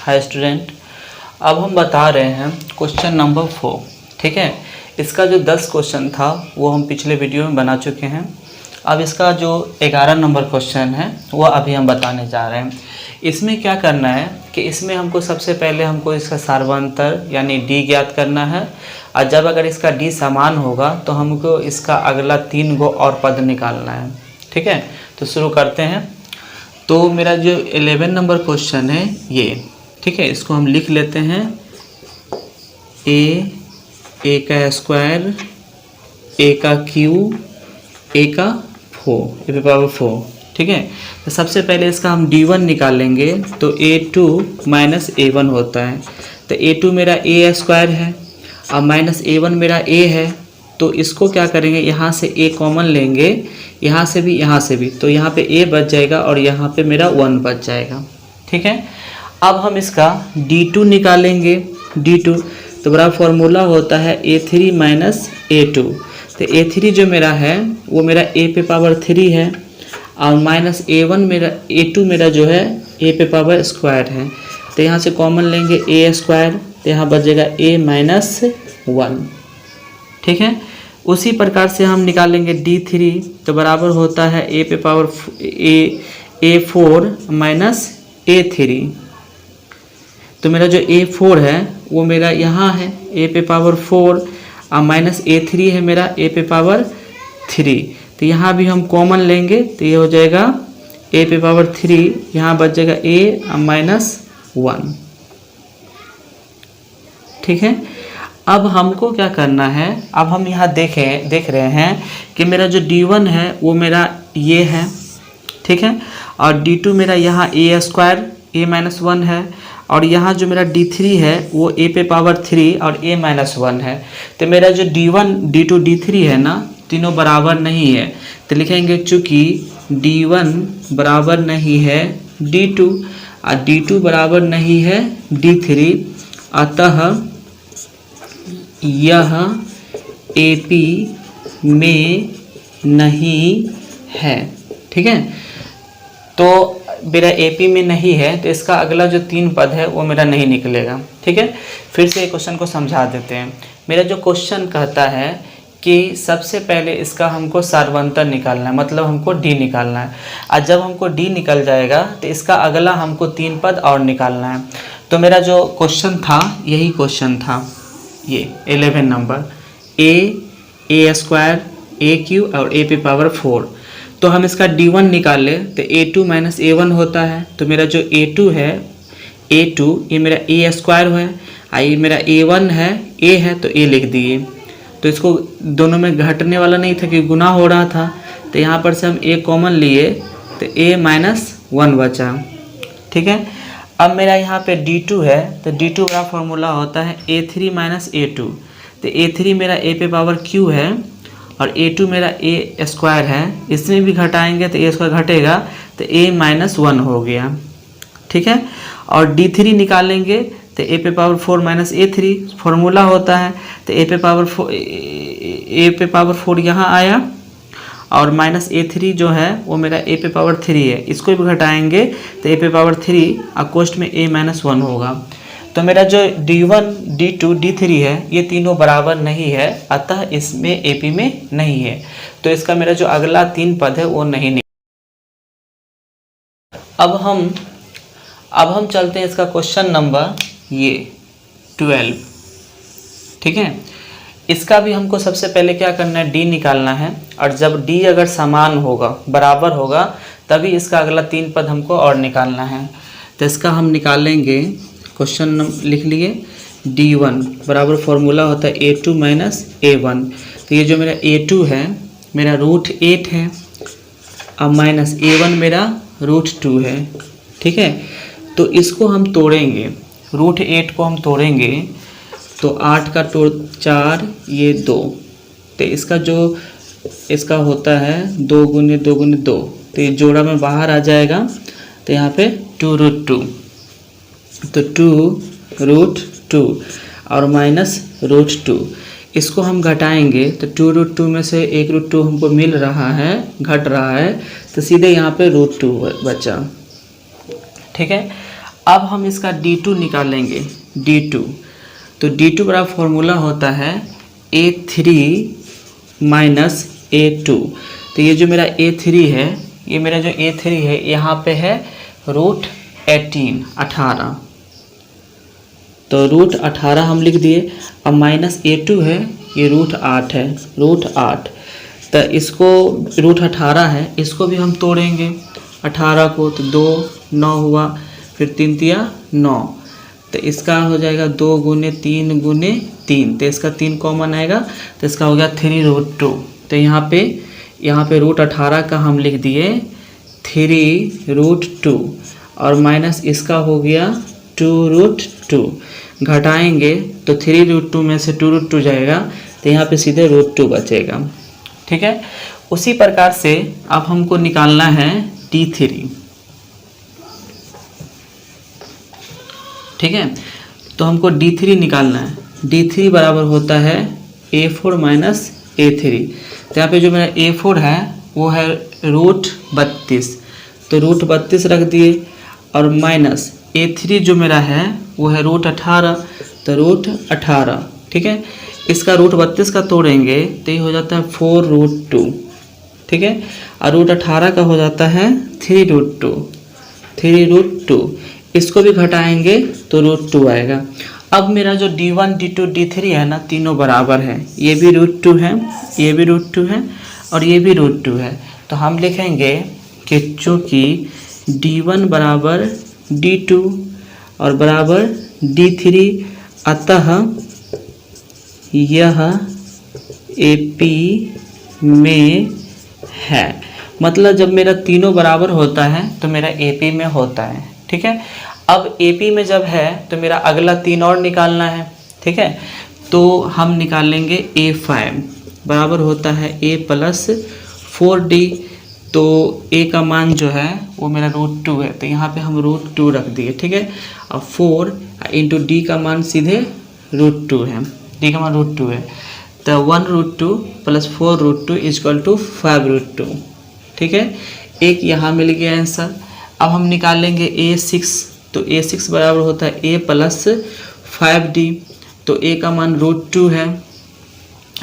Hi student, अब हम बता रहे हैं क्वेश्चन नंबर 4। ठीक है, इसका जो 10 क्वेश्चन था वो हम पिछले वीडियो में बना चुके हैं। अब इसका जो 11 नंबर क्वेश्चन है वो अभी हम बताने जा रहे हैं। इसमें क्या करना है कि इसमें हमको सबसे पहले हमको इसका सार्वंतर यानी डी ज्ञात करना है, और जब अगर इसका डी समान होगा तो हमको इसका अगला 3 गो और पद निकालना है। ठीक है, तो शुरू करते हैं। तो मेरा जो 11 नंबर क्वेश्चन है ये, ठीक है, इसको हम लिख लेते हैं ए का स्क्वायर, ए का क्यू, ए का 4, ए पे पावर 4। ठीक है, तो सबसे पहले इसका हम D1 निकालेंगे तो A2 माइनस A1 होता है। तो A2 मेरा ए स्क्वायर है और माइनस A1 मेरा A है, तो इसको क्या करेंगे, यहाँ से A कॉमन लेंगे, यहाँ से भी, तो यहाँ पे A बच जाएगा और यहाँ पे मेरा 1 बच जाएगा। ठीक है, अब हम इसका D2 निकालेंगे। D2 तो बड़ा फॉर्मूला होता है A3 माइनस A2। तो A3 जो मेरा है वो मेरा A पे पावर 3 है और माइनस A1 मेरा A2 मेरा जो है A पे पावर स्क्वायर है। तो यहाँ से कॉमन लेंगे A स्क्वायर, तो यहाँ बचेगा A माइनस 1। ठीक है, उसी प्रकार से हम निकालेंगे D3 तो बराबर होता है A पे पावर A4 माइनस A3। तो मेरा जो A4 है वो मेरा यहाँ है A पे पावर 4 और माइनस A3 है मेरा A पे पावर 3। तो यहाँ भी हम कॉमन लेंगे तो ये हो जाएगा A पे पावर 3, यहाँ बच जाएगा A और माइनस 1। ठीक है, अब हमको क्या करना है, अब हम यहाँ देख रहे हैं कि मेरा जो D1 है वो मेरा ये है। ठीक है, और D2 मेरा यहाँ A स्क्वायर A माइनस 1 है, और यहाँ जो मेरा D3 है वो A पे पावर 3 और A माइनस 1 है। तो मेरा जो D1 D2 D3 है ना, तीनों बराबर नहीं है, तो लिखेंगे चूँकि D1 बराबर नहीं है D2 और D2 बराबर नहीं है D3, अतः यह AP में नहीं है। ठीक है, तो मेरा AP में नहीं है तो इसका अगला जो 3 पद है वो मेरा नहीं निकलेगा। ठीक है, फिर से क्वेश्चन को समझा देते हैं। मेरा जो क्वेश्चन कहता है कि सबसे पहले इसका हमको सार्वंतर निकालना है, मतलब हमको D निकालना है, और जब हमको D निकल जाएगा तो इसका अगला हमको 3 पद और निकालना है। तो मेरा जो क्वेश्चन था यही क्वेश्चन था, ये 11 नंबर A स्क्वायर AQ और A पे पावर 4। तो हम इसका D1 निकाले तो A2 माइनस A1 होता है। तो मेरा जो A2 है, A2 ये मेरा A स्क्वायर है, ये मेरा A1 है, A है तो A लिख दिए। तो इसको दोनों में घटने वाला नहीं था कि गुना हो रहा था, तो यहाँ पर से हम A कॉमन लिए तो A माइनस 1 बचा। ठीक है, अब मेरा यहाँ पे D2 है, तो D2 का फॉर्मूला होता है A3 माइनस A2। तो A3 मेरा A पे पावर Q है और A2 मेरा A स्क्वायर है, इसमें भी घटाएंगे तो A स्क्वायर घटेगा तो A माइनस 1 हो गया। ठीक है, और D3 निकालेंगे तो A पे पावर 4 माइनस A3 फॉर्मूला होता है, तो A पे पावर 4 यहाँ आया और माइनस A3 जो है वो मेरा A पे पावर 3 है, इसको भी घटाएंगे तो A पे पावर 3 और कोष्ट में A माइनस 1 होगा। तो मेरा जो D1 D2 D3 है ये तीनों बराबर नहीं है, अतः इसमें AP में नहीं है। तो इसका मेरा जो अगला 3 पद है वो नहीं निकला। अब हम चलते हैं इसका क्वेश्चन नंबर ये 12। ठीक है, इसका भी हमको सबसे पहले क्या करना है, D निकालना है, और जब D अगर समान होगा, बराबर होगा, तभी इसका अगला 3 पद हमको और निकालना है। तो इसका हम निकालेंगे, क्वेश्चन लिख लिए D1 बराबर फॉर्मूला होता है A2 माइनस A1। तो ये जो मेरा A2 है मेरा √8 है और माइनस A1 मेरा √2 है। ठीक है, तो इसको हम तोड़ेंगे, √8 को हम तोड़ेंगे तो 8 का 4 ये 2, तो इसका होता है 2 गुने 2 गुने 2, तो ये जोड़ा में बाहर आ जाएगा। तो यहाँ पे 2√2, तो 2√2 और माइनस √2, इसको हम घटाएंगे तो 2√2 में से 1√2 हमको मिल रहा है, घट रहा है, तो सीधे यहाँ पे √2 बचा। ठीक है, अब हम इसका D2 निकालेंगे, D2। तो D2 बराबर फॉर्मूला होता है A3 माइनस A2। तो ये जो मेरा A3 है, ये मेरा जो A3 है यहाँ पे है √18, 18। तो √18 हम लिख दिए। अब माइनस A2 है, ये √8 है, √8। तो इसको √18 है, इसको भी हम तोड़ेंगे 18 को। तो 2 9 हुआ, फिर 3 तिया 9। तो इसका हो जाएगा 2 गुने 3 गुने 3। तो इसका 3 कॉमन आएगा, तो इसका हो गया 3√2। तो यहाँ पे √18 का हम लिख दिए 3√2 और माइनस इसका हो गया 2√2। घटाएंगे तो 3√2 में से 2√2 जाएगा, तो यहाँ पे सीधे √2 बचेगा। ठीक है। उसी प्रकार से अब हमको निकालना है D3। ठीक है, तो हमको D3 निकालना है। D3 बराबर होता है A4 माइनस A3। तो यहाँ पे जो मेरा A4 है वो है √32, तो √32 रख दिए, और माइनस A3 जो मेरा है वो है √18, तो √18। ठीक है, इसका √32 का तोड़ेंगे तो ये हो जाता है 4√2। ठीक है, और √18 का हो जाता है 3√2। इसको भी घटाएंगे तो √2 आएगा। अब मेरा जो D1 D2 D3 है ना, तीनों बराबर है। ये भी √2 है, ये भी √2 है, और ये भी √2 है। तो हम लिखेंगे कि चूँकि D1 बराबर D2 और बराबर D3, अतः यह AP में है। मतलब जब मेरा तीनों बराबर होता है तो मेरा AP में होता है। ठीक है, अब AP में जब है तो मेरा अगला 3 और निकालना है। ठीक है, तो हम निकालेंगे A5 बराबर होता है A प्लस 4D। तो A का मान जो है वो मेरा √2 है, तो यहाँ पे हम √2 रख दिए। ठीक है, और 4 इंटू D का मान सीधे √2 है, D का मान √2 है। तो 1√2 प्लस 4√2 इक्वल टू 5√2। ठीक है, एक यहाँ मिल गया आंसर। अब हम निकालेंगे A6। तो A6 बराबर होता है A प्लस 5D। तो A का मान √2 है,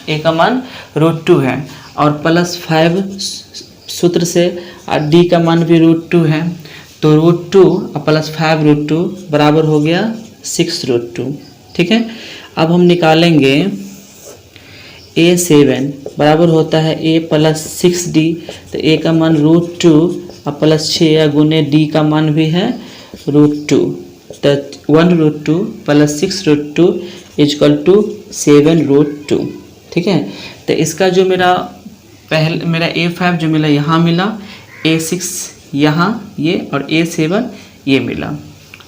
A का मान √2 है, और प्लस 5 सूत्र से, और D का मान भी √2 है। तो √2 और प्लस 5√2 बराबर हो गया 6√2। ठीक है, अब हम निकालेंगे A7 बराबर होता है A प्लस 6D। तो A का मान √2 और प्लस 6 या गुने D का मान भी है √2। तो 1√2 प्लस 6√2 इक्वल टू 7√2। ठीक है, तो इसका जो मेरा मेरा A5 जो मिला यहाँ मिला, A6 यहाँ ये, और A7 ये मिला।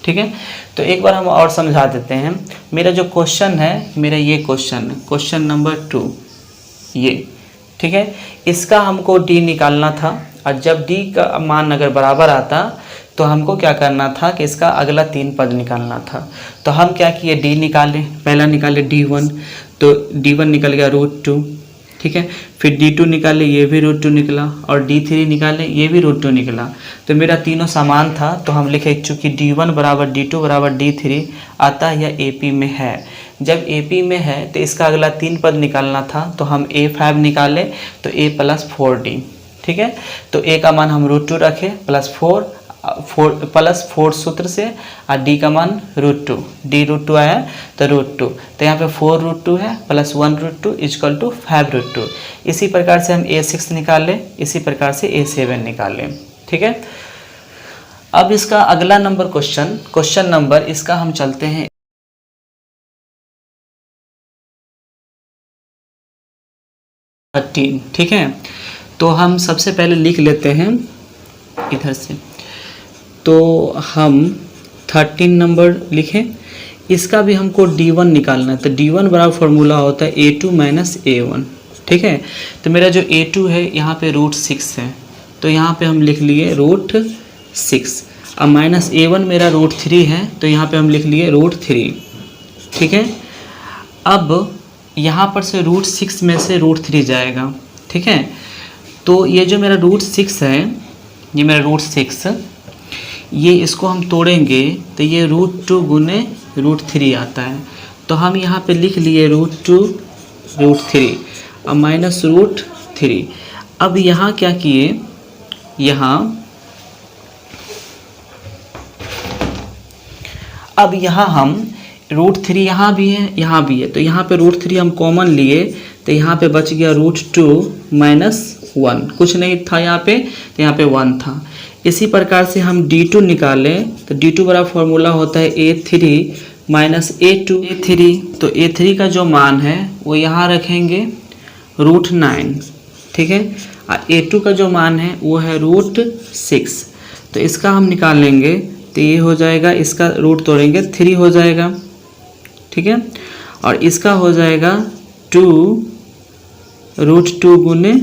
ठीक है, तो एक बार हम और समझा देते हैं। मेरा जो क्वेश्चन है, मेरा ये क्वेश्चन नंबर 2 ये। ठीक है, इसका हमको D निकालना था, और जब D का मान अगर बराबर आता तो हमको क्या करना था कि इसका अगला 3 पद निकालना था। तो हम क्या किए, D निकाले। पहला निकाले D1, तो D1 निकल गया √2। ठीक है, फिर D2 निकाले, ये भी √2 निकला, और D3 निकाले, ये भी √2 निकला। तो मेरा तीनों समान था, तो हम लिखे चूँकि D1 बराबर D2 बराबर D3 आता यह AP में है। जब AP में है तो इसका अगला 3 पद निकालना था, तो हम A5 निकाले, तो A प्लस 4D। ठीक है, तो A का मान हम √2 रखे, प्लस 4 सूत्र से, और D का मान √2, D √2 आया तो √2। तो यहाँ पे 4√2 है, प्लस 1√2 इक्वल टू 5√2। इसी प्रकार से हम A6 निकालें, इसी प्रकार से A7 निकालें। ठीक है, अब इसका अगला नंबर क्वेश्चन नंबर इसका हम चलते हैं 13। ठीक है, तो हम सबसे पहले लिख लेते हैं इधर से। तो हम 13 नंबर लिखें। इसका भी हमको D1 निकालना है। तो D1 बराबर फॉर्मूला होता है A2 माइनस A1। ठीक है, तो मेरा जो A2 है यहाँ पे √6 है, तो यहाँ पे हम लिख लिए √6। अब माइनस A1 मेरा √3 है, तो यहाँ पे हम लिख लिए √3। ठीक है, अब यहाँ पर से √6 में से √3 जाएगा। ठीक है, तो ये जो मेरा √6 है, ये मेरा √6, ये इसको हम तोड़ेंगे तो ये √2 गुने √3 आता है। तो हम यहाँ पे लिख लिए √2 √3 और माइनस √3। अब यहाँ क्या किए, अब यहाँ हम √3 यहाँ भी है यहाँ भी है, तो यहाँ पे √3 हम कॉमन लिए तो यहाँ पे बच गया √2 - 1, कुछ नहीं था यहाँ पे, तो यहाँ पे 1 था। इसी प्रकार से हम d2 निकालें तो d2 बड़ा फॉर्मूला होता है a3 - a2। a3 तो a3 का जो मान है वो यहाँ रखेंगे √9, ठीक है, और a2 का जो मान है वो है √6। तो इसका हम निकालेंगे तो ये हो जाएगा, इसका रूट तोड़ेंगे 3 हो जाएगा, ठीक है, और इसका हो जाएगा 2 √2 गुने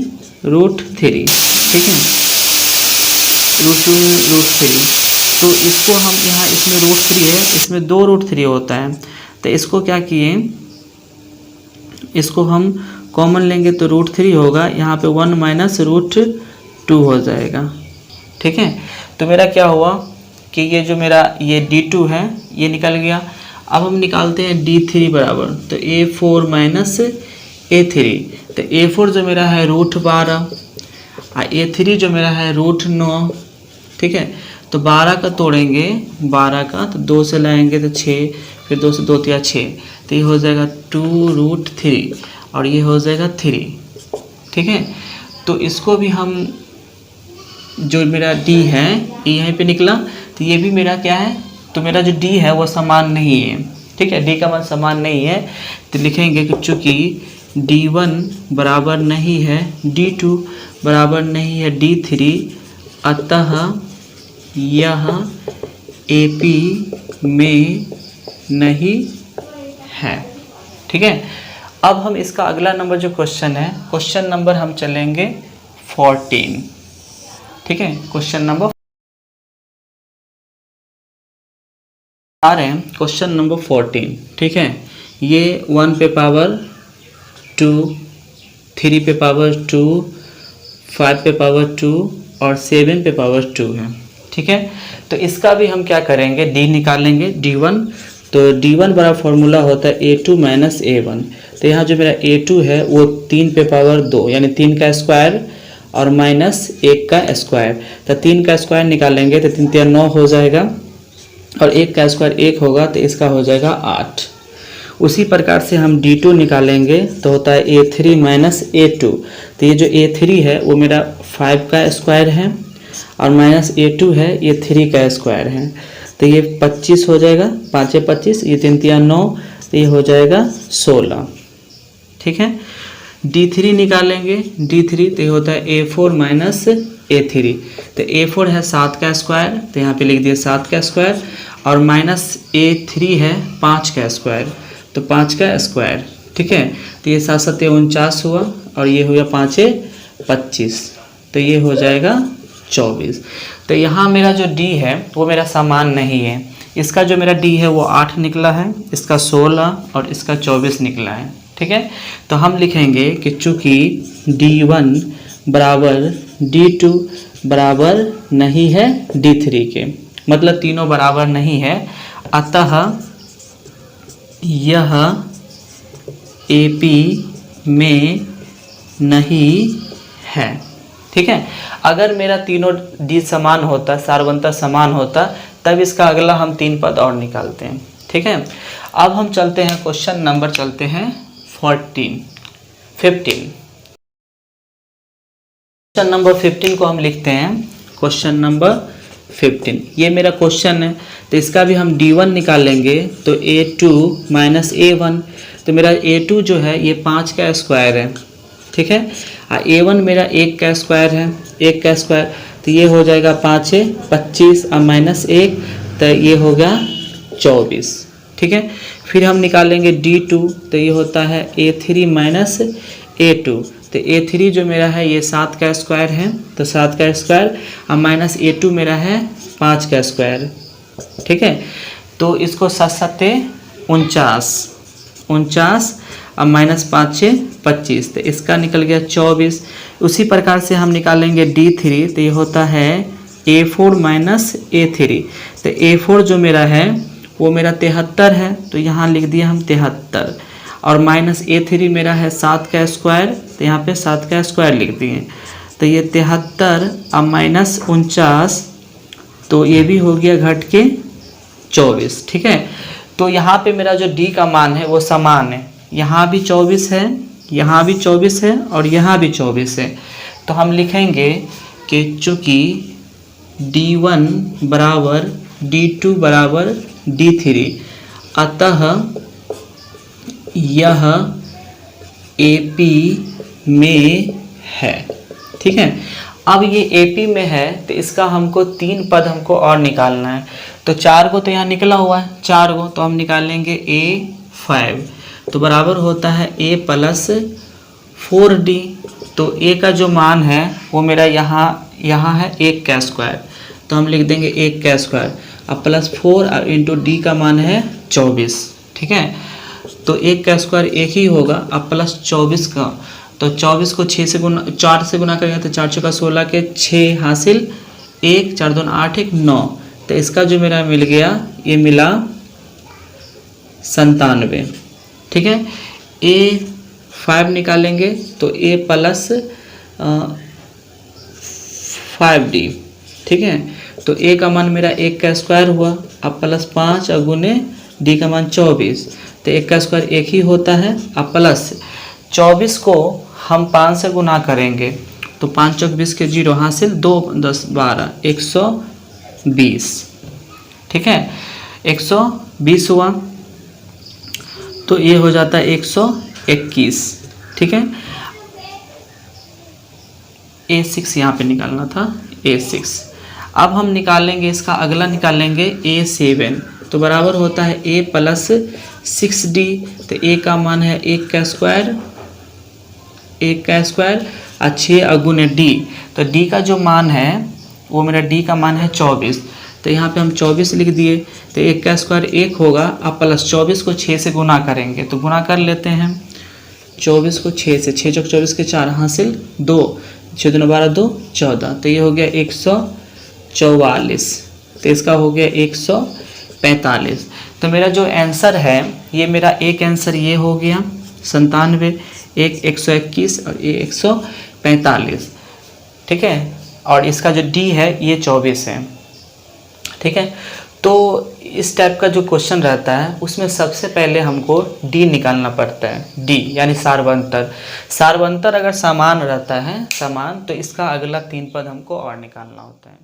√3, ठीक है, √2 √3। तो इसको हम यहाँ, इसमें √3 है, इसमें 2 √3 होता है, तो इसको क्या किए, इसको हम कॉमन लेंगे तो √3 होगा, यहाँ पे 1 - √2 हो जाएगा, ठीक है। तो मेरा क्या हुआ कि ये जो मेरा ये d2 है ये निकल गया। अब हम निकालते हैं d3 बराबर, तो a4 - a3, तो a4 जो मेरा है √12 और a3 जो मेरा है √9, ठीक है। तो 12 का तोड़ेंगे, 12 का तो 2 से लाएंगे तो 6, फिर 2 से 2 3 6, तो ये हो जाएगा 2 √3 और ये हो जाएगा 3, ठीक है। तो इसको भी हम, जो मेरा d है ये यहीं पे निकला, तो ये भी मेरा क्या है, तो मेरा जो d है वो समान नहीं है, ठीक है, d का मान समान नहीं है, तो लिखेंगे कि चूँकि d1 बराबर नहीं है d2 बराबर नहीं है d3, अतः यह AP में नहीं है, ठीक है। अब हम इसका अगला नंबर जो क्वेश्चन है, क्वेश्चन नंबर हम चलेंगे 14, ठीक है। क्वेश्चन नंबर आ रहे हैं, क्वेश्चन नंबर 14, ठीक है। ये 1 पे पावर 2, 3 पे पावर 2, 5 पे पावर 2 और 7 पे पावर 2 है, ठीक है। तो इसका भी हम क्या करेंगे, d निकालेंगे d1। तो d1 बड़ा फॉर्मूला होता है a2 - a1। तो यहाँ जो मेरा a2 है वो 3 पे पावर 2 यानी 3 का स्क्वायर और -1 का स्क्वायर, तो 3 का स्क्वायर निकालेंगे तो 3 3 9 हो जाएगा और 1 का स्क्वायर 1 होगा, तो इसका हो जाएगा 8। उसी प्रकार से हम d2 निकालेंगे तो होता है a3 - a2। तो ये जो a3 है वो मेरा 5 का स्क्वायर है और -a2 है ये 3 का स्क्वायर है, तो ये 25 हो जाएगा, 5 - 25, ये 3 3 9, तो ये हो जाएगा 16, ठीक है। d3 निकालेंगे, d3 तो ये होता है a4 - a3। तो a4 है 7 का स्क्वायर, तो यहाँ पे लिख दिए 7 का स्क्वायर, और -a3 है 5 का स्क्वायर, तो 5 का स्क्वायर, ठीक है। तो ये 7 7 49 हुआ और ये हो गया 5 25, तो ये हो जाएगा 24। तो यहाँ मेरा जो d है वो मेरा समान नहीं है, इसका जो मेरा d है वो 8 निकला है, इसका 16 और इसका 24 निकला है, ठीक है। तो हम लिखेंगे कि चूँकि d1 बराबर d2 बराबर नहीं है d3 के, मतलब तीनों बराबर नहीं है, अतः यह AP में नहीं है, ठीक है। अगर मेरा तीनों d समान होता, सारवंता समान होता, तब इसका अगला हम 3 पद और निकालते हैं, ठीक है। अब हम चलते हैं क्वेश्चन नंबर, चलते हैं 15। क्वेश्चन नंबर 15 को हम लिखते हैं क्वेश्चन नंबर 15। ये मेरा क्वेश्चन है, तो इसका भी हम d1 निकालेंगे तो a2 - a1। तो मेरा a2 जो है ये 5 का स्क्वायर है, ठीक है, और a1 मेरा 1 का स्क्वायर है, 1 का स्क्वायर, तो ये हो जाएगा 5 25 और -1, तो ये हो गया 24, ठीक है। फिर हम निकालेंगे d2, तो ये होता है a3 - a2। तो a3 जो मेरा है ये 7 का स्क्वायर है, तो 7 का स्क्वायर और -a2 मेरा है 5 का स्क्वायर, ठीक है। तो इसको 7 7 49 49 और -5 25, तो इसका निकल गया 24। उसी प्रकार से हम निकालेंगे d3, तो ये होता है A4 माइनस A3। तो A4 जो मेरा है वो मेरा 73 है, तो यहाँ लिख दिया हम 73, और माइनस A3 मेरा है 7 का स्क्वायर, तो यहाँ पे 7 का स्क्वायर लिख दिए। तो ये 73 अब माइनस 49, तो ये भी हो गया घट के 24। ठीक है, तो यहाँ पे मेरा जो D का मान है वो समान है, यहाँ भी 24 है, यहाँ भी 24 है, और यहाँ भी 24 है। तो हम लिखेंगे कि चूँकि D1 बराबर D2 बराबर D3, अतः यह AP में है। ठीक है, अब ये AP में है तो इसका हमको 3 पद हमको और निकालना है। तो 4 को तो यहाँ निकला हुआ है, 4 को तो हम निकालेंगे A5, तो बराबर होता है A प्लस 4D। तो A का जो मान है वो मेरा यहाँ है 1 का स्क्वायर, तो हम लिख देंगे 1 का स्क्वायर, अब प्लस 4 इंटू D का मान है 24। ठीक है, तो 1 का स्क्वायर 1 ही होगा, अब प्लस 24 का, तो 24 को 4 से गुना करेंगे तो 4 चौका 16 के 6 हासिल, 1 4 2 8 1 9। तो इसका जो मेरा मिल गया ये मिला 97। ठीक है, A5 निकालेंगे तो A प्लस 5D। ठीक है, तो A का मान मेरा 1 का स्क्वायर हुआ, अब प्लस 5 और गुने D का मान 24, तो 1 का स्क्वायर 1 ही होता है, अब प्लस 24 को हम 5 से गुना करेंगे तो 5 चौक 20 के 0 हासिल, 2 10 12 120। ठीक है, 120 हुआ, तो ये हो जाता है 121। ठीक है, A6 यहाँ पे निकालना था, A6। अब हम निकालेंगे इसका अगला निकालेंगे A7, तो बराबर होता है A प्लस 6D। तो A का मान है 1 का स्क्वायर, 1 का स्क्वायर, 6 अगुने D। तो D का जो मान है वो मेरा D का मान है 24, तो यहाँ पे हम 24 लिख दिए। तो 1 का स्क्वायर 1 होगा, अब प्लस 24 को 6 से गुना करेंगे, तो गुना कर लेते हैं 24 को 6 से, 6 चौक 24 के 4 हासिल, 2 6 2 12 2 14, तो ये हो गया 144। तो इसका हो गया 145। तो मेरा जो आंसर है ये मेरा एक आंसर ये हो गया 97, एक 121 और ये 145। ठीक है, और इसका जो D है ये 24 है। ठीक है, तो इस टाइप का जो क्वेश्चन रहता है उसमें सबसे पहले हमको D निकालना पड़ता है, D यानी सारवंतर। सारवंतर अगर समान रहता है, समान, तो इसका अगला 3 पद हमको और निकालना होता है।